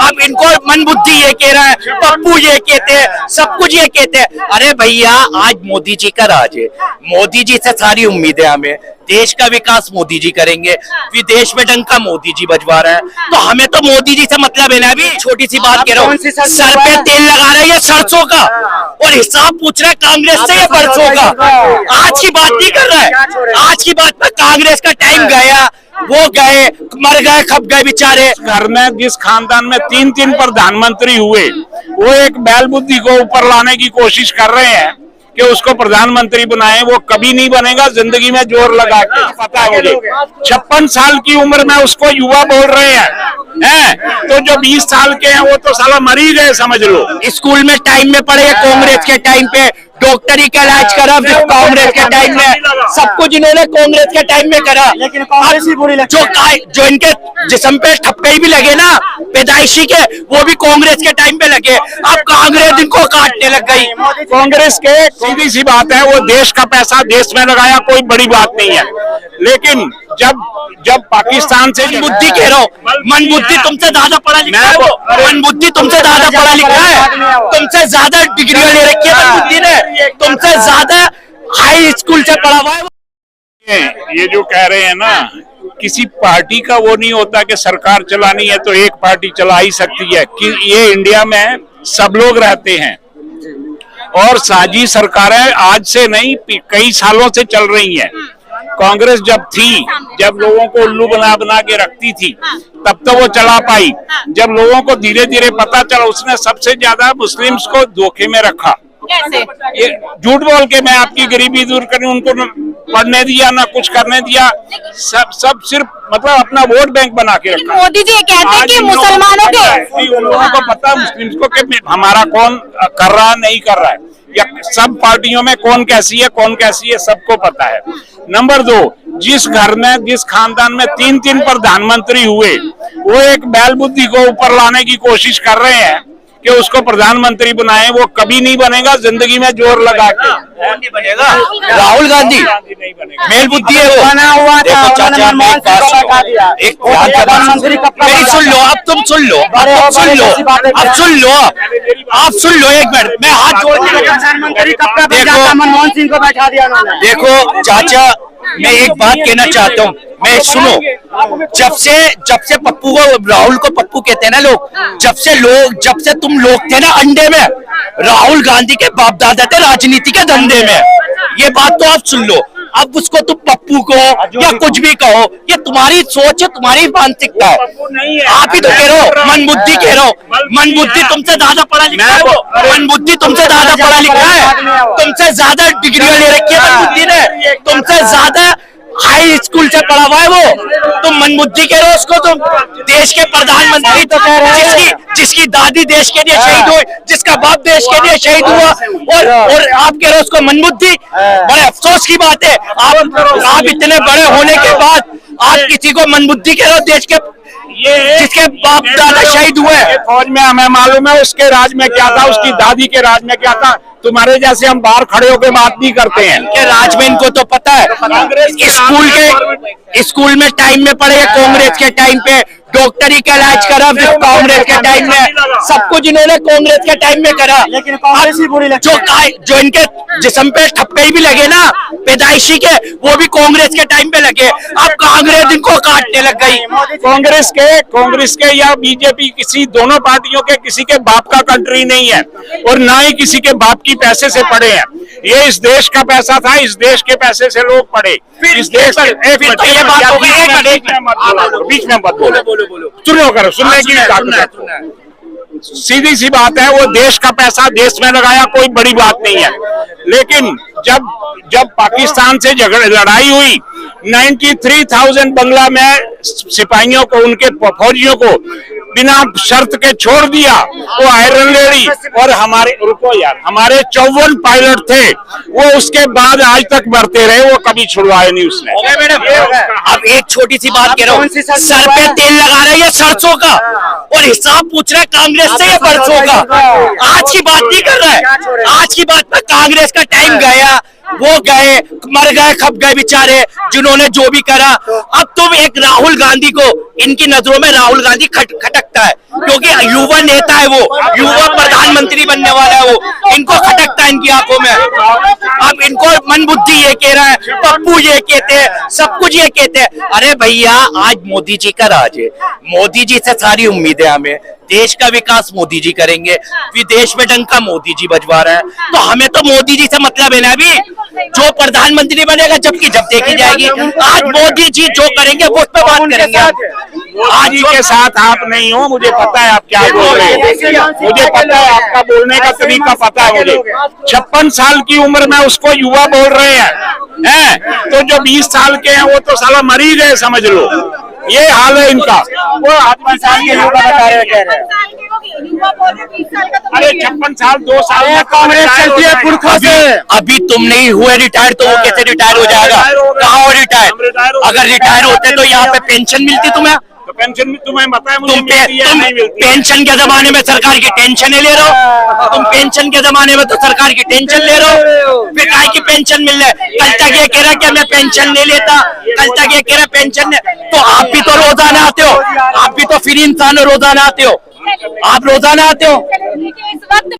अब इनको मन बुद्धि ये कह रहा है, पप्पू ये कहते हैं, सब कुछ ये कहते हैं। अरे भैया, आज मोदी जी का राज है, मोदी जी से सारी उम्मीदें हमें, देश का विकास मोदी जी करेंगे, विदेश में डंका मोदी जी बजवा रहे हैं, तो हमें तो मोदी जी से मतलब है ना। अभी छोटी सी बात कह रहा हूँ, सर पे तेल लगा रहा है ये सरसों का, और हिसाब पूछ रहा है कांग्रेस से ये बरसों का। आज की बात नहीं कर रहा है, आज की बात में कांग्रेस का टाइम गया, वो गए, मर गए, खप गए बेचारे। घर में जिस खानदान में 3 प्रधानमंत्री हुए, वो एक बैल बुद्धि को ऊपर लाने की कोशिश कर रहे हैं कि उसको प्रधानमंत्री बनाए। वो कभी नहीं बनेगा जिंदगी में, जोर लगा के। पता है मुझे, 56 साल की उम्र में उसको युवा बोल रहे हैं, तो जो 20 साल के हैं वो तो साला मर ही गए समझ लो। स्कूल में टाइम में पढ़े कांग्रेस के टाइम पे, डॉक्टरी का इलाज करा कांग्रेस के टाइम में, सब कुछ इन्होंने कांग्रेस के टाइम में करा। लेकिन कांग्रेस ही बुरी लगती है। जो इनके जिस्म पे ठप्पे भी लगे ना पैदाइशी के, वो भी कांग्रेस के टाइम पे लगे। अब कांग्रेस इनको काटने लग गई। कांग्रेस के सीधी सी बात है, वो देश का पैसा देश में लगाया, कोई बड़ी बात नहीं है। लेकिन जब पाकिस्तान से बुद्धि कह रहा हूँ, मन बुद्धि तुमसे ज्यादा पढ़ा लिखा है, वो मन बुद्धि तुमसे ज्यादा पढ़ा लिखा है, तुमसे ज्यादा डिग्रियां ले रखी है मन बुद्धि ने, तुमसे ज्यादा हाई स्कूल से पढ़ा हुआ है। ये जो कह रहे हैं ना, किसी पार्टी का वो नहीं होता कि सरकार चलानी है तो एक पार्टी चला ही सकती है। कि ये इंडिया में सब लोग रहते हैं, और साझी सरकारें आज से नहीं कई सालों से चल रही हैं। कांग्रेस जब थी, जब लोगों को उल्लू बना बना के रखती थी, तब तो वो चला पाई। जब लोगों को धीरे धीरे पता चला, उसने सबसे ज्यादा मुस्लिम्स को धोखे में रखा। ये झूठ बोल के मैं आपकी गरीबी दूर करूं, उनको न पढ़ने दिया ना कुछ करने दिया, सब सिर्फ मतलब अपना वोट बैंक बना के रखा। मोदी जी कहते हैं कि मुसलमानों के, उन लोगों को पता है मुस्लिम्स को कि हमारा कौन कर रहा है नहीं कर रहा है, या सब पार्टियों में कौन कैसी है सबको पता है। नंबर 2, जिस घर में जिस खानदान में 3 प्रधानमंत्री हुए, वो एक बैल बुद्धि को ऊपर लाने की कोशिश कर रहे हैं कि उसको प्रधानमंत्री बनाए। वो कभी नहीं बनेगा जिंदगी में, जोर लगा के। नहीं बनेगा राहुल गांधी नहीं बनेगा, मेल बुद्धि है वो। बना हुआ था, देखो चाचा, एक प्रधानमंत्री का मेरी सुन लो, अब तुम सुन लो, अब सुन लो, आप सुन लो 1 मिनट, मैं हाथ जोड़ के प्रधानमंत्री कब का भेजा था, मनमोहन सिंह को बैठा दिया उन्होंने। देखो चाचा, मैं एक बात कहना चाहता हूँ, मैं सुनो, जब से पप्पू को, राहुल को पप्पू कहते हैं ना लोग, जब से तुम लोग थे ना अंडे में, राहुल गांधी के बाप दादा थे राजनीति के धंधे में। ये बात तो आप सुन लो। अब उसको तुम पप्पू को या कुछ भी कहो, ये तुम्हारी सोच है, तुम्हारी मानसिकता है। आप ही तो कह रहे हो, मन बुद्धि कह रहे हो, मन बुद्धि तुमसे ज्यादा पढ़ा लिखा है, वो मन बुद्धि तुमसे ज्यादा पढ़ा लिखा है, तुमसे ज्यादा डिग्रियां ले रखी है मन बुद्धि ने, तुमसे ज्यादा हाई स्कूल से पढ़ा हुआ है वो। तुम मन बुद्धि कह रहे हो उसको, तुम देश के प्रधानमंत्री तो कह रहे हैं, जिसकी दादी देश के लिए शहीद हुई, जिसका बाप देश के लिए शहीद हुआ, और आप कह रहे हो उसको मन बुद्धि। बड़े अफसोस की बात है, आप इतने बड़े होने के बाद आप किसी को मन बुद्धि कह रहे हो, देश के जिसके बाप दादा शहीद हुए। फौज में हमें मालूम है उसके राज में क्या था, उसकी दादी के राज में क्या था। तुम्हारे जैसे हम बाहर खड़े होकर बात नहीं करते हैं। इनके राज में इनको तो पता है। स्कूल में टाइम में पढ़े कांग्रेस के टाइम पे, डॉक्टरी का इलाज करा कांग्रेस के टाइम में, सब कुछ इन्होंने कांग्रेस के टाइम में करा। लेकिन कांग्रेस ही बुरी लगती है। जो इनके जिस्म पे ठप्पे भी लगे ना पैदाइशी के, वो भी कांग्रेस के टाइम पे लगे। अब कांग्रेस इनको काटने लग गई। कांग्रेस के या बीजेपी, किसी दोनों पार्टियों के किसी के बाप का कंट्री नहीं है, और ना ही किसी के बाप की पैसे से पढ़े हैं। ये इस देश का पैसा था, इस देश के पैसे से लोग पढ़े। इस देश बीच में मत बोलो, सुनो करो, सुनने की सीधी सी बात है, वो देश का पैसा देश में लगाया, कोई बड़ी बात नहीं है। लेकिन जब पाकिस्तान से लड़ाई हुई, 93,000 बंगला में सिपाहियों को, उनके फौजियों को बिना शर्त के छोड़ दिया। वो आयरन लेडी और हमारे, रुको यार, हमारे 54 पायलट थे, वो उसके बाद आज तक बढ़ते रहे, वो कभी छुड़वाए नहीं उसने। अब एक छोटी सी बात कह रहा हूँ, सर पे तेल लगा रहा है ये सरसों का, और हिसाब पूछ रहा है कांग्रेस से ये बरसों का। आज की बात नहीं कर रहा है, आज की बात में कांग्रेस का टाइम गया, वो गए, मर गए, खप गए बेचारे, जिन्होंने जो भी करा। अब तुम एक राहुल गांधी को, इनकी नजरों में राहुल गांधी खटकता है, क्योंकि युवा नेता है वो, युवा प्रधानमंत्री बनने वाला है वो, इनको खटकता है इनकी आंखों में। अब इनको मन बुद्धि ये कह रहा है, पप्पू ये कहते हैं, सब कुछ ये कहते हैं। अरे भैया आज मोदी जी का राज है, मोदी जी से सारी उम्मीदें हमें, देश का विकास मोदी जी करेंगे, विदेश में डंका मोदी जी बजवा रहे हैं, तो हमें तो मोदी जी से मतलब है ना। अभी जो प्रधानमंत्री बनेगा जबकि जब देखी जाएगी, आज मोदी जी जो करेंगे वो उस पर बात करेंगे। आज जी के साथ आप नहीं हो, मुझे पता है आप क्या बोल रहे हैं, मुझे पता है आपका बोलने का तरीका पता है मुझे। 56 साल की उम्र में उसको युवा बोल रहे हैं, तो जो 20 साल के हैं वो तो साला मर ही गए समझ लो, ये हाल है इनका। वो 58 साल के युवा बता रहे कह रहे हैं। अरे 56 साल 2 साल में कांग्रेस चलती है पुरखों से। अभी तुम नहीं हुए रिटायर तो वो कैसे रिटायर हो जाएगा? कहाँ हो रिटायर? अगर रिटायर होते तो यहाँ पे पेंशन मिलती तुम्हें? तो पेंशन भी तुम्हें पता है मुझे तुम मिलती है नहीं मिलती? पेंशन के जमाने में सरकार की टेंशन ले रहे हो, तुम पेंशन के जमाने में तो सरकार की टेंशन ले रहे हो, फिर काय की पेंशन मिल रहा है? कल तक ये कह रहा कि मैं पेंशन नहीं लेता, कल तक ये कह रहा पेंशन नहीं, तो आप भी तो रोजाना आते हो, आप भी तो फ्री इंसान हो, रोजाना आते हो, आप रोजाना आते हो। इस वक्त